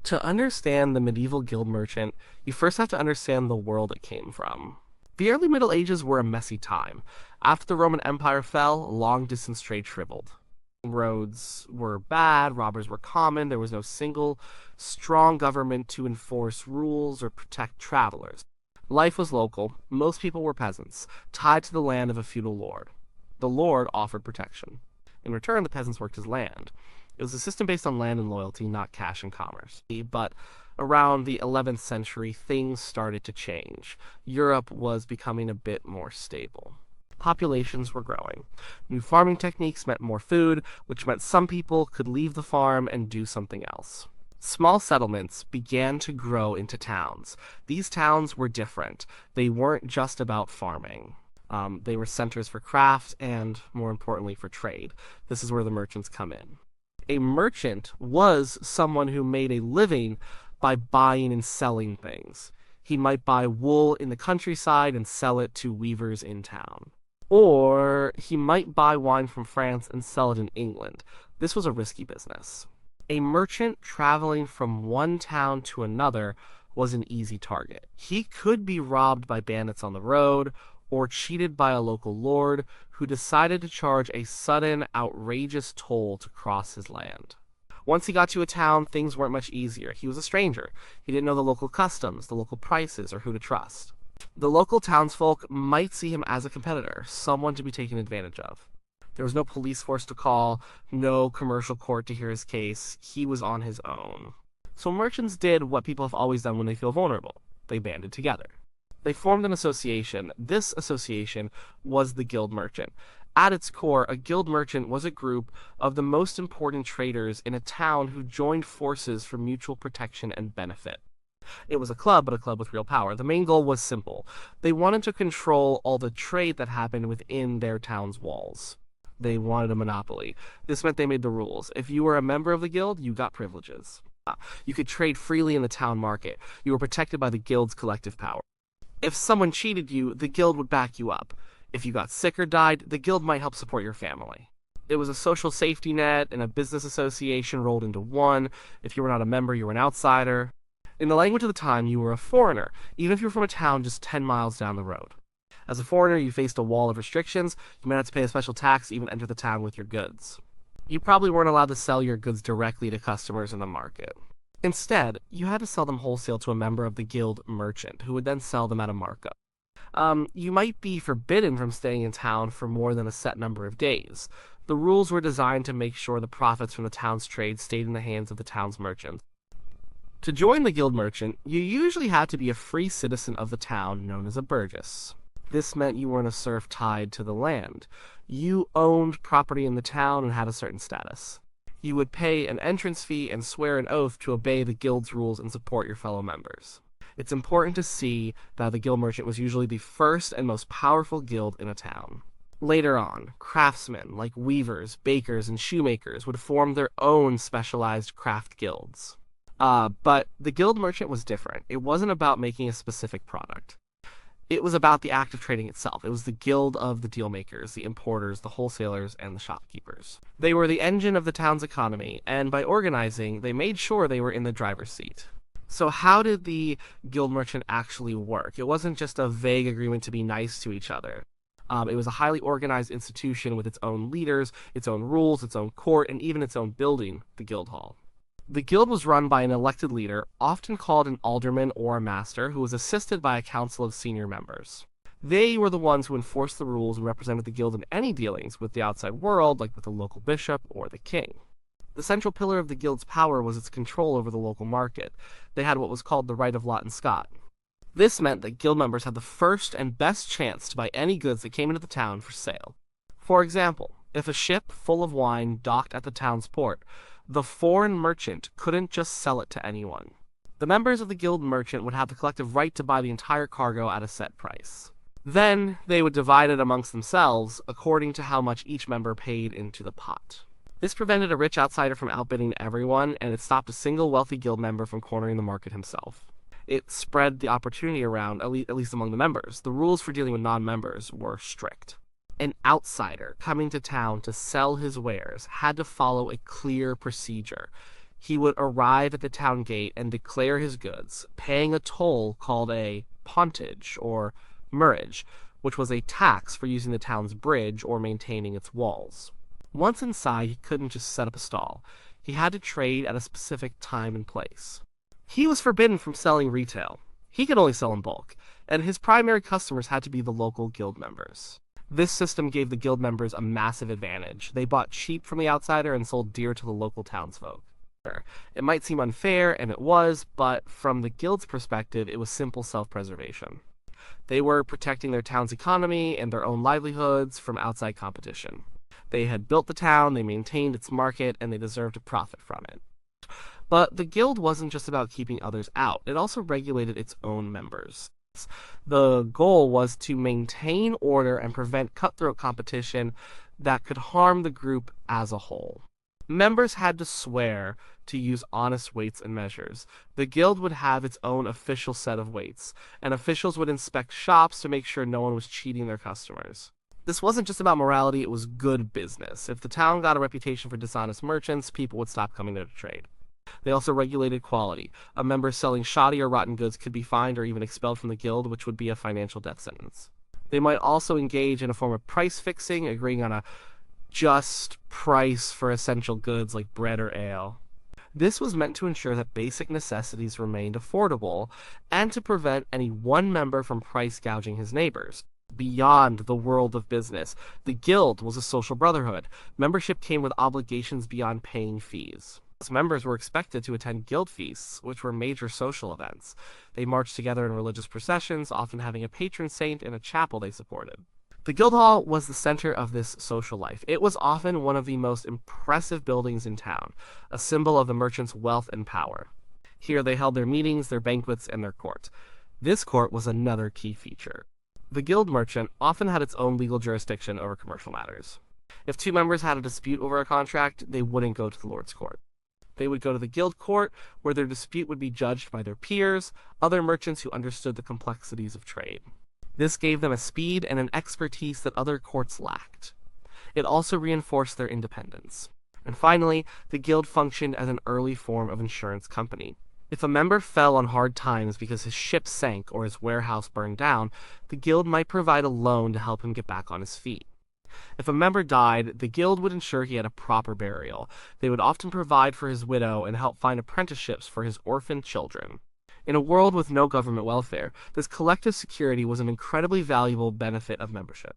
To understand the medieval guild merchant, you first have to understand the world it came from. The early Middle Ages were a messy time. After the Roman Empire fell, long-distance trade shriveled. Roads were bad, robbers were common, there was no single, strong government to enforce rules or protect travelers. Life was local, most people were peasants, tied to the land of a feudal lord. The lord offered protection. In return, the peasants worked his land. It was a system based on land and loyalty, not cash and commerce. But around the 11th century, things started to change. Europe was becoming a bit more stable. Populations were growing. New farming techniques meant more food, which meant some people could leave the farm and do something else. Small settlements began to grow into towns. These towns were different. They weren't just about farming. They were centers for craft and, more importantly, for trade. This is where the merchants come in. A merchant was someone who made a living by buying and selling things. He might buy wool in the countryside and sell it to weavers in town. Or he might buy wine from France and sell it in England. This was a risky business. A merchant traveling from one town to another was an easy target. He could be robbed by bandits on the road or cheated by a local lord who decided to charge a sudden, outrageous toll to cross his land. Once he got to a town, things weren't much easier. He was a stranger. He didn't know the local customs, the local prices, or who to trust. The local townsfolk might see him as a competitor, someone to be taken advantage of. There was no police force to call, no commercial court to hear his case. He was on his own. So merchants did what people have always done when they feel vulnerable. They banded together. They formed an association. This association was the Guild Merchant. At its core, a guild merchant was a group of the most important traders in a town who joined forces for mutual protection and benefit. It was a club, but a club with real power. The main goal was simple. They wanted to control all the trade that happened within their town's walls. They wanted a monopoly. This meant they made the rules. If you were a member of the guild, you got privileges. You could trade freely in the town market. You were protected by the guild's collective power. If someone cheated you, the guild would back you up. If you got sick or died, the guild might help support your family. It was a social safety net and a business association rolled into one. If you were not a member, you were an outsider. In the language of the time, you were a foreigner, even if you were from a town just 10 miles down the road. As a foreigner, you faced a wall of restrictions. You might have to pay a special tax to even enter the town with your goods. You probably weren't allowed to sell your goods directly to customers in the market. Instead, you had to sell them wholesale to a member of the guild merchant, who would then sell them at a markup. You might be forbidden from staying in town for more than a set number of days. The rules were designed to make sure the profits from the town's trade stayed in the hands of the town's merchants. To join the guild merchant, you usually had to be a free citizen of the town known as a burgess. This meant you weren't a serf tied to the land. You owned property in the town and had a certain status. You would pay an entrance fee and swear an oath to obey the guild's rules and support your fellow members. It's important to see that the guild merchant was usually the first and most powerful guild in a town. Later on, craftsmen like weavers, bakers, and shoemakers would form their own specialized craft guilds. But the guild merchant was different. It wasn't about making a specific product. It was about the act of trading itself. It was the guild of the dealmakers, the importers, the wholesalers, and the shopkeepers. They were the engine of the town's economy, and by organizing, they made sure they were in the driver's seat. So how did the guild merchant actually work? It wasn't just a vague agreement to be nice to each other. It was a highly organized institution with its own leaders, its own rules, its own court, and even its own building, the guild hall. The guild was run by an elected leader, often called an alderman or a master, who was assisted by a council of senior members. They were the ones who enforced the rules and represented the guild in any dealings with the outside world, like with the local bishop or the king. The central pillar of the guild's power was its control over the local market. They had what was called the right of lot and scot. This meant that guild members had the first and best chance to buy any goods that came into the town for sale. For example, if a ship full of wine docked at the town's port, the foreign merchant couldn't just sell it to anyone. The members of the guild merchant would have the collective right to buy the entire cargo at a set price. Then they would divide it amongst themselves according to how much each member paid into the pot. This prevented a rich outsider from outbidding everyone, and it stopped a single wealthy guild member from cornering the market himself. It spread the opportunity around, at least among the members. The rules for dealing with non-members were strict. An outsider coming to town to sell his wares had to follow a clear procedure. He would arrive at the town gate and declare his goods, paying a toll called a pontage or murrage, which was a tax for using the town's bridge or maintaining its walls. Once inside, he couldn't just set up a stall. He had to trade at a specific time and place. He was forbidden from selling retail. He could only sell in bulk, and his primary customers had to be the local guild members. This system gave the guild members a massive advantage. They bought cheap from the outsider and sold dear to the local townsfolk. It might seem unfair, and it was, but from the guild's perspective, it was simple self-preservation. They were protecting their town's economy and their own livelihoods from outside competition. They had built the town, they maintained its market, and they deserved to profit from it. But the guild wasn't just about keeping others out, it also regulated its own members. The goal was to maintain order and prevent cutthroat competition that could harm the group as a whole. Members had to swear to use honest weights and measures. The guild would have its own official set of weights, and officials would inspect shops to make sure no one was cheating their customers. This wasn't just about morality, it was good business. If the town got a reputation for dishonest merchants, people would stop coming there to trade. They also regulated quality. A member selling shoddy or rotten goods could be fined or even expelled from the guild, which would be a financial death sentence. They might also engage in a form of price fixing, agreeing on a just price for essential goods like bread or ale. This was meant to ensure that basic necessities remained affordable and to prevent any one member from price gouging his neighbors. Beyond the world of business, the guild was a social brotherhood. Membership came with obligations beyond paying fees. Members were expected to attend guild feasts, which were major social events. They marched together in religious processions, often having a patron saint and a chapel they supported. The guild hall was the center of this social life. It was often one of the most impressive buildings in town, a symbol of the merchants' wealth and power. Here they held their meetings, their banquets, and their court. This court was another key feature. The guild merchant often had its own legal jurisdiction over commercial matters. If two members had a dispute over a contract, they wouldn't go to the Lord's court. They would go to the guild court, where their dispute would be judged by their peers, other merchants who understood the complexities of trade. This gave them a speed and an expertise that other courts lacked. It also reinforced their independence. And finally, the guild functioned as an early form of insurance company. If a member fell on hard times because his ship sank or his warehouse burned down, the guild might provide a loan to help him get back on his feet. If a member died, the guild would ensure he had a proper burial. They would often provide for his widow and help find apprenticeships for his orphaned children. In a world with no government welfare, this collective security was an incredibly valuable benefit of membership.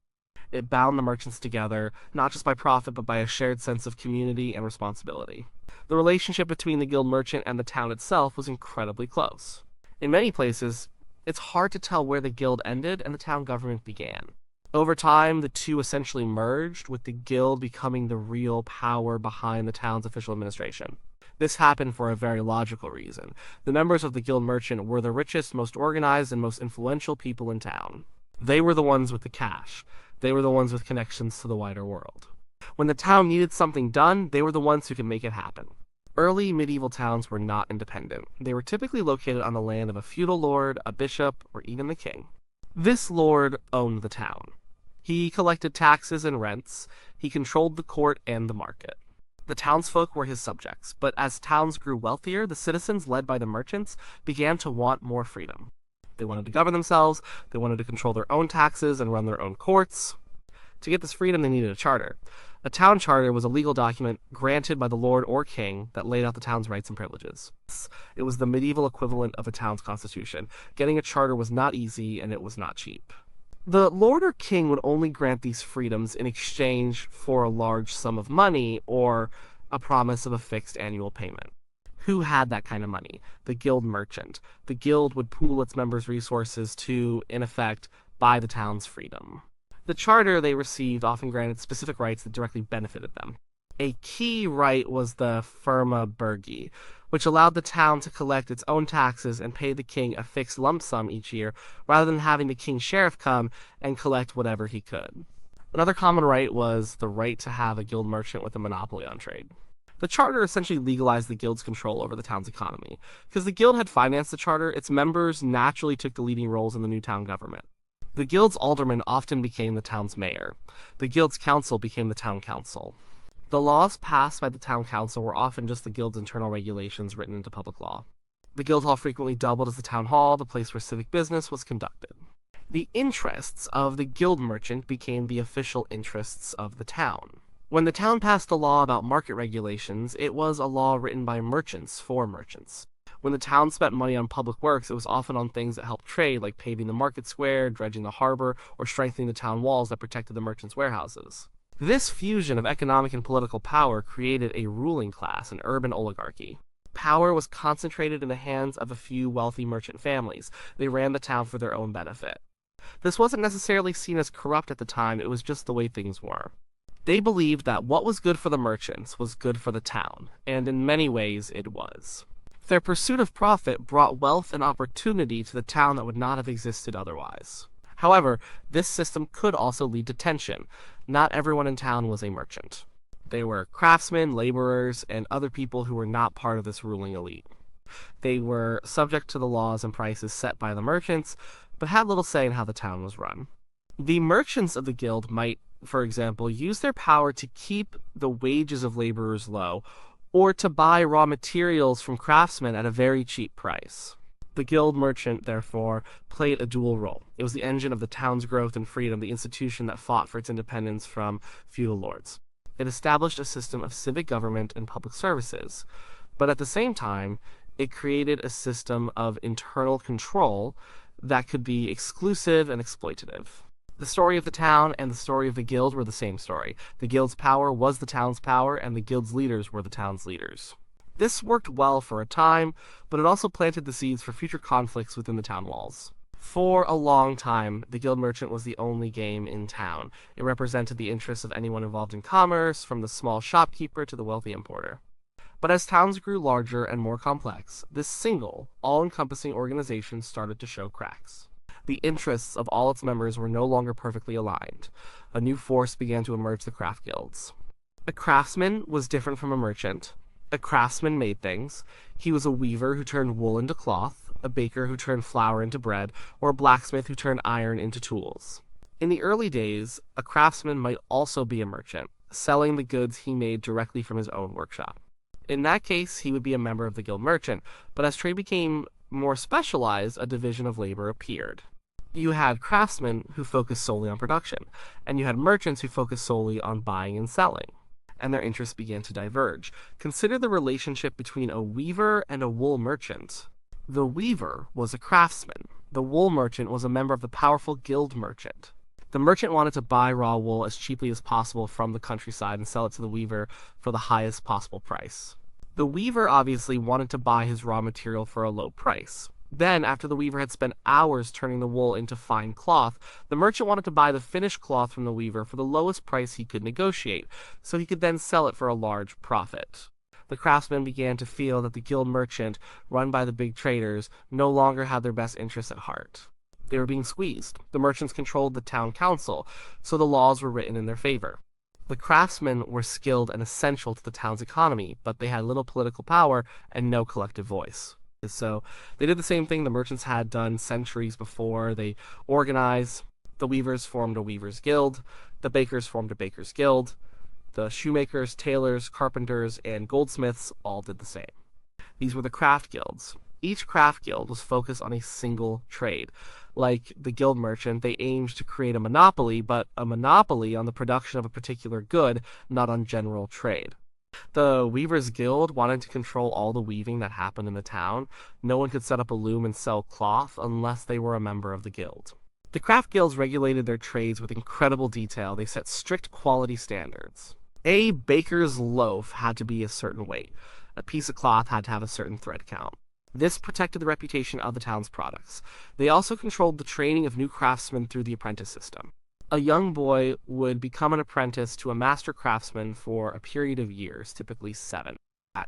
It bound the merchants together, not just by profit, but by a shared sense of community and responsibility. The relationship between the guild merchant and the town itself was incredibly close. In many places, it's hard to tell where the guild ended and the town government began. Over time, the two essentially merged, with the guild becoming the real power behind the town's official administration. This happened for a very logical reason. The members of the guild merchant were the richest, most organized, and most influential people in town. They were the ones with the cash. They were the ones with connections to the wider world. When the town needed something done, they were the ones who could make it happen. Early medieval towns were not independent. They were typically located on the land of a feudal lord, a bishop, or even the king. This lord owned the town. He collected taxes and rents. He controlled the court and the market. The townsfolk were his subjects, but as towns grew wealthier, the citizens, led by the merchants, began to want more freedom. They wanted to govern themselves, they wanted to control their own taxes and run their own courts. To get this freedom, they needed a charter. A town charter was a legal document granted by the lord or king that laid out the town's rights and privileges. It was the medieval equivalent of a town's constitution. Getting a charter was not easy, and it was not cheap. The lord or king would only grant these freedoms in exchange for a large sum of money or a promise of a fixed annual payment. Who had that kind of money? The guild merchant. The guild would pool its members' resources to, in effect, buy the town's freedom. The charter they received often granted specific rights that directly benefited them. A key right was the firma burgi, which allowed the town to collect its own taxes and pay the king a fixed lump sum each year, rather than having the king's sheriff come and collect whatever he could. Another common right was the right to have a guild merchant with a monopoly on trade. The charter essentially legalized the guild's control over the town's economy. Because the guild had financed the charter, its members naturally took the leading roles in the new town government. The guild's alderman often became the town's mayor. The guild's council became the town council. The laws passed by the town council were often just the guild's internal regulations written into public law. The guild hall frequently doubled as the town hall, the place where civic business was conducted. The interests of the guild merchant became the official interests of the town. When the town passed a law about market regulations, it was a law written by merchants for merchants. When the town spent money on public works, it was often on things that helped trade, like paving the market square, dredging the harbor, or strengthening the town walls that protected the merchants' warehouses. This fusion of economic and political power created a ruling class, an urban oligarchy. Power was concentrated in the hands of a few wealthy merchant families. They ran the town for their own benefit. This wasn't necessarily seen as corrupt at the time, it was just the way things were. They believed that what was good for the merchants was good for the town, and in many ways it was. Their pursuit of profit brought wealth and opportunity to the town that would not have existed otherwise. However, this system could also lead to tension. Not everyone in town was a merchant. They were craftsmen, laborers, and other people who were not part of this ruling elite. They were subject to the laws and prices set by the merchants, but had little say in how the town was run. The merchants of the guild might, for example, use their power to keep the wages of laborers low, or to buy raw materials from craftsmen at a very cheap price. The guild merchant, therefore, played a dual role. It was the engine of the town's growth and freedom, the institution that fought for its independence from feudal lords. It established a system of civic government and public services, but at the same time, it created a system of internal control that could be exclusive and exploitative. The story of the town and the story of the guild were the same story. The guild's power was the town's power, and the guild's leaders were the town's leaders. This worked well for a time, but it also planted the seeds for future conflicts within the town walls. For a long time, the guild merchant was the only game in town. It represented the interests of anyone involved in commerce, from the small shopkeeper to the wealthy importer. But as towns grew larger and more complex, this single, all-encompassing organization started to show cracks. The interests of all its members were no longer perfectly aligned. A new force began to emerge: the craft guilds. A craftsman was different from a merchant. A craftsman made things. He was a weaver who turned wool into cloth, a baker who turned flour into bread, or a blacksmith who turned iron into tools. In the early days, a craftsman might also be a merchant, selling the goods he made directly from his own workshop. In that case, he would be a member of the guild merchant, but as trade became more specialized, a division of labor appeared. You had craftsmen who focused solely on production, and you had merchants who focused solely on buying and selling, and their interests began to diverge. Consider the relationship between a weaver and a wool merchant. The weaver was a craftsman. The wool merchant was a member of the powerful guild merchant. The merchant wanted to buy raw wool as cheaply as possible from the countryside and sell it to the weaver for the highest possible price. The weaver obviously wanted to buy his raw material for a low price. Then, after the weaver had spent hours turning the wool into fine cloth, the merchant wanted to buy the finished cloth from the weaver for the lowest price he could negotiate, so he could then sell it for a large profit. The craftsmen began to feel that the guild merchant, run by the big traders, no longer had their best interests at heart. They were being squeezed. The merchants controlled the town council, so the laws were written in their favor. The craftsmen were skilled and essential to the town's economy, but they had little political power and no collective voice. So they did the same thing the merchants had done centuries before. They organized. The weavers formed a weavers' guild. The bakers formed a bakers' guild. The shoemakers, tailors, carpenters, and goldsmiths all did the same. These were the craft guilds. Each craft guild was focused on a single trade. Like the guild merchant, they aimed to create a monopoly, but a monopoly on the production of a particular good, not on general trade. The Weavers Guild wanted to control all the weaving that happened in the town. No one could set up a loom and sell cloth unless they were a member of the guild. The craft guilds regulated their trades with incredible detail. They set strict quality standards. A baker's loaf had to be a certain weight. A piece of cloth had to have a certain thread count. This protected the reputation of the town's products. They also controlled the training of new craftsmen through the apprentice system. A young boy would become an apprentice to a master craftsman for a period of years, typically 7.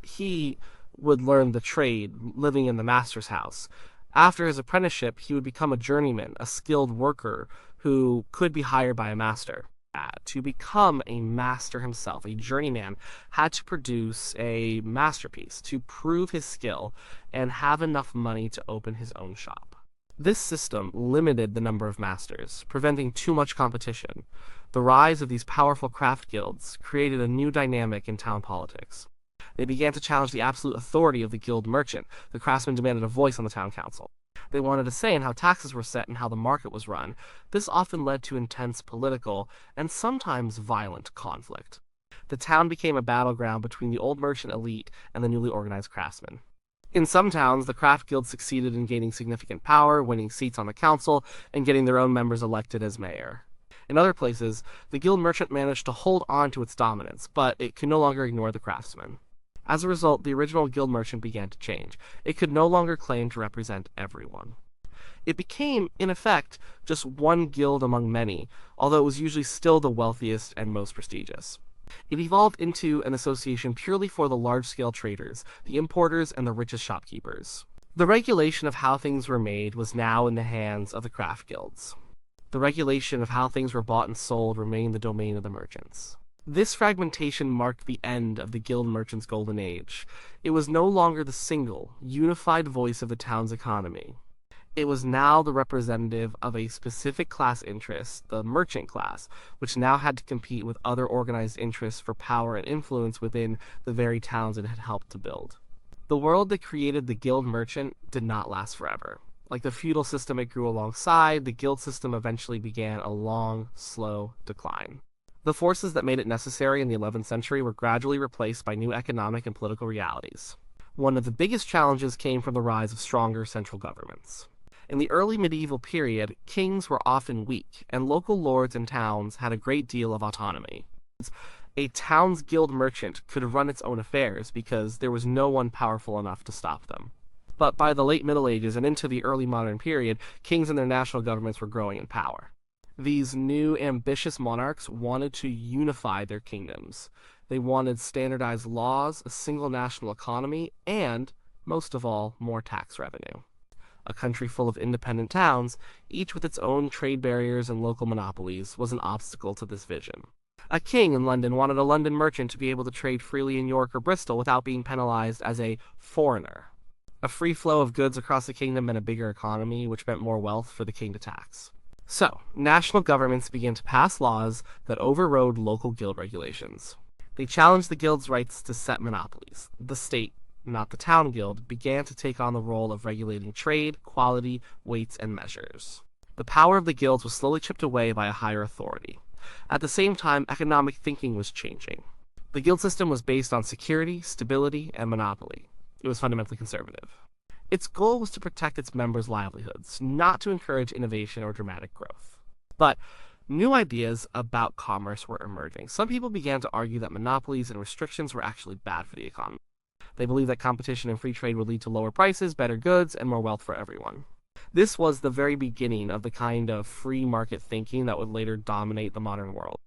He would learn the trade, living in the master's house. After his apprenticeship, he would become a journeyman, a skilled worker who could be hired by a master. To become a master himself, a journeyman had to produce a masterpiece to prove his skill and have enough money to open his own shop. This system limited the number of masters, preventing too much competition. The rise of these powerful craft guilds created a new dynamic in town politics. They began to challenge the absolute authority of the guild merchant. The craftsmen demanded a voice on the town council. They wanted a say in how taxes were set and how the market was run. This often led to intense political and sometimes violent conflict. The town became a battleground between the old merchant elite and the newly organized craftsmen. In some towns, the craft guild succeeded in gaining significant power, winning seats on the council, and getting their own members elected as mayor. In other places, the guild merchant managed to hold on to its dominance, but it could no longer ignore the craftsmen. As a result, the original guild merchant began to change. It could no longer claim to represent everyone. It became, in effect, just one guild among many, although it was usually still the wealthiest and most prestigious. It evolved into an association purely for the large-scale traders, the importers, and the richest shopkeepers. The regulation of how things were made was now in the hands of the craft guilds. The regulation of how things were bought and sold remained the domain of the merchants. This fragmentation marked the end of the guild merchant's golden age. It was no longer the single, unified voice of the town's economy. It was now the representative of a specific class interest, the merchant class, which now had to compete with other organized interests for power and influence within the very towns it had helped to build. The world that created the guild merchant did not last forever. Like the feudal system it grew alongside, the guild system eventually began a long, slow decline. The forces that made it necessary in the 11th century were gradually replaced by new economic and political realities. One of the biggest challenges came from the rise of stronger central governments. In the early medieval period, kings were often weak, and local lords and towns had a great deal of autonomy. A town's guild merchant could run its own affairs because there was no one powerful enough to stop them. But by the late Middle Ages and into the early modern period, kings and their national governments were growing in power. These new, ambitious monarchs wanted to unify their kingdoms. They wanted standardized laws, a single national economy, and, most of all, more tax revenue. A country full of independent towns, each with its own trade barriers and local monopolies, was an obstacle to this vision. A king in London wanted a London merchant to be able to trade freely in York or Bristol without being penalized as a foreigner. A free flow of goods across the kingdom meant a bigger economy, which meant more wealth for the king to tax. So, national governments began to pass laws that overrode local guild regulations. They challenged the guild's rights to set monopolies. The state, not the town guild, began to take on the role of regulating trade, quality, weights, and measures. The power of the guilds was slowly chipped away by a higher authority. At the same time, economic thinking was changing. The guild system was based on security, stability, and monopoly. It was fundamentally conservative. Its goal was to protect its members' livelihoods, not to encourage innovation or dramatic growth. But new ideas about commerce were emerging. Some people began to argue that monopolies and restrictions were actually bad for the economy. They believed that competition and free trade would lead to lower prices, better goods, and more wealth for everyone. This was the very beginning of the kind of free market thinking that would later dominate the modern world.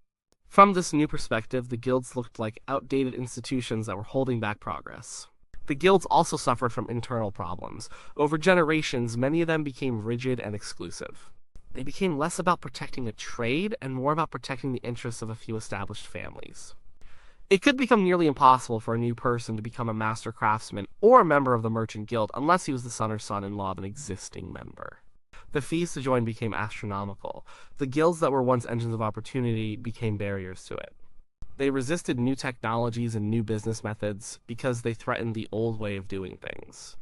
From this new perspective, the guilds looked like outdated institutions that were holding back progress. The guilds also suffered from internal problems. Over generations, many of them became rigid and exclusive. They became less about protecting a trade and more about protecting the interests of a few established families. It could become nearly impossible for a new person to become a master craftsman or a member of the merchant guild unless he was the son or son-in-law of an existing member. The fees to join became astronomical. The guilds that were once engines of opportunity became barriers to it. They resisted new technologies and new business methods because they threatened the old way of doing things.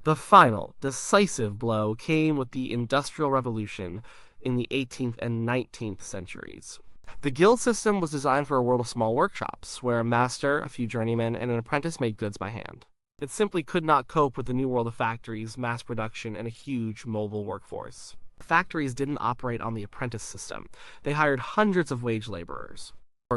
The final, decisive blow came with the Industrial Revolution in the 18th and 19th centuries. The guild system was designed for a world of small workshops, where a master, a few journeymen, and an apprentice made goods by hand. It simply could not cope with the new world of factories, mass production, and a huge mobile workforce. Factories didn't operate on the apprentice system. They hired hundreds of wage laborers.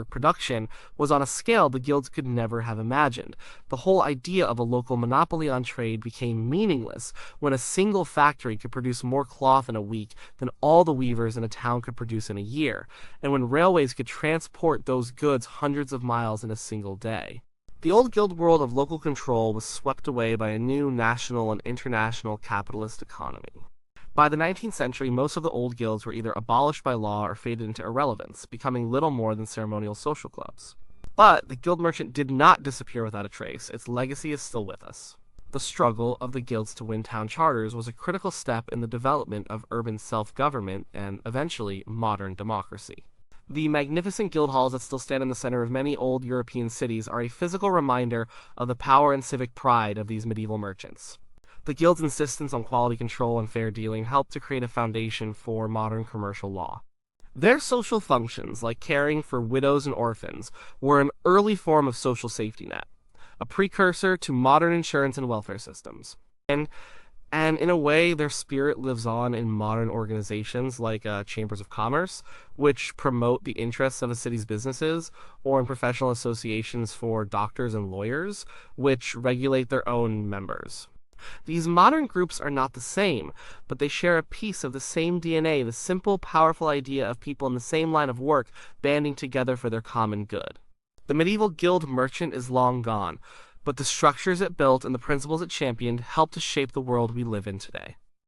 Production was on a scale the guilds could never have imagined. The whole idea of a local monopoly on trade became meaningless when a single factory could produce more cloth in a week than all the weavers in a town could produce in a year, and when railways could transport those goods hundreds of miles in a single day. The old guild world of local control was swept away by a new national and international capitalist economy. By the 19th century, most of the old guilds were either abolished by law or faded into irrelevance, becoming little more than ceremonial social clubs. But the guild merchant did not disappear without a trace. Its legacy is still with us. The struggle of the guilds to win town charters was a critical step in the development of urban self-government and, eventually, modern democracy. The magnificent guild halls that still stand in the center of many old European cities are a physical reminder of the power and civic pride of these medieval merchants. The guild's insistence on quality control and fair dealing helped to create a foundation for modern commercial law. Their social functions, like caring for widows and orphans, were an early form of social safety net, a precursor to modern insurance and welfare systems. And in a way, their spirit lives on in modern organizations like chambers of commerce, which promote the interests of a city's businesses, or in professional associations for doctors and lawyers, which regulate their own members. These modern groups are not the same, but they share a piece of the same DNA, the simple, powerful idea of people in the same line of work banding together for their common good. The medieval guild merchant is long gone, but the structures it built and the principles it championed helped to shape the world we live in today.